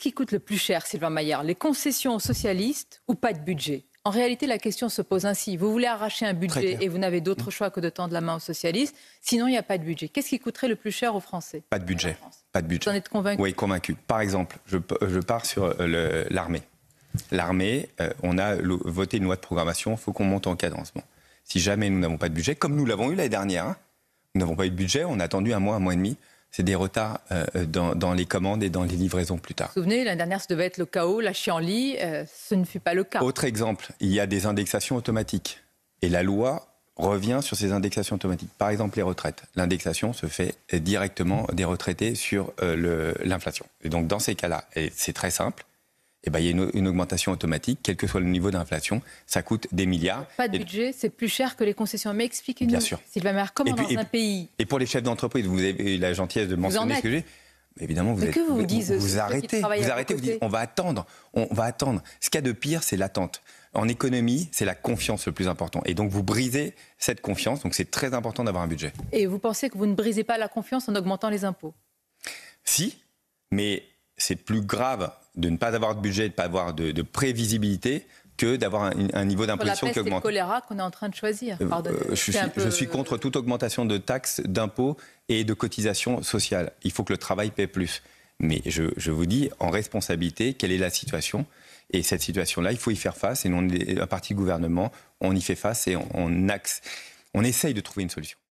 qui coûte le plus cher, Sylvain Maillard? Les concessions aux socialistes ou pas de budget? En réalité, la question se pose ainsi. Vous voulez arracher un budget et vous n'avez d'autre choix que de tendre la main aux socialistes. Sinon, il n'y a pas de budget. Qu'est-ce qui coûterait le plus cher aux Français? Pas de budget. Pas de budget. Vous en êtes convaincu? Oui, convaincu. Par exemple, je pars sur l'armée. L'armée, on a voté une loi de programmation, il faut qu'on monte en cadencement. Si jamais nous n'avons pas de budget, comme nous l'avons eu l'année dernière, hein, nous n'avons pas eu de budget, on a attendu un mois et demi. C'est des retards dans les commandes et dans les livraisons plus tard. Vous vous souvenez, l'année dernière, ça devait être le chaos, la chienlit. Ce ne fut pas le cas. Autre exemple, il y a des indexations automatiques. Et la loi revient sur ces indexations automatiques. Par exemple, les retraites. L'indexation se fait directement des retraités sur l'inflation. Et donc, dans ces cas-là, et c'est très simple, eh ben, il y a une augmentation automatique, quel que soit le niveau d'inflation, ça coûte des milliards. Pas de budget, c'est plus cher que les concessions. Mais expliquez-nous, Bien sûr. Sylvain Maillard, comment dans un pays... Et pour les chefs d'entreprise, vous avez eu la gentillesse de mentionner ce que j'ai. Évidemment, vous arrêtez, vous dites on va attendre. Ce qu'il y a de pire, c'est l'attente. En économie, c'est la confiance le plus important. Et donc, vous brisez cette confiance. Donc, c'est très important d'avoir un budget. Et vous pensez que vous ne brisez pas la confiance en augmentant les impôts? Si, mais c'est plus grave de ne pas avoir de budget, de ne pas avoir de prévisibilité que d'avoir un niveau d'imposition qui augmente. C'est le choléra qu'on est en train de choisir. Je suis contre toute augmentation de taxes, d'impôts et de cotisations sociales. Il faut que le travail paie plus. Mais je vous dis, en responsabilité, quelle est la situation? Et cette situation-là, il faut y faire face. Et nous, à partir du gouvernement, on y fait face et on essaye de trouver une solution.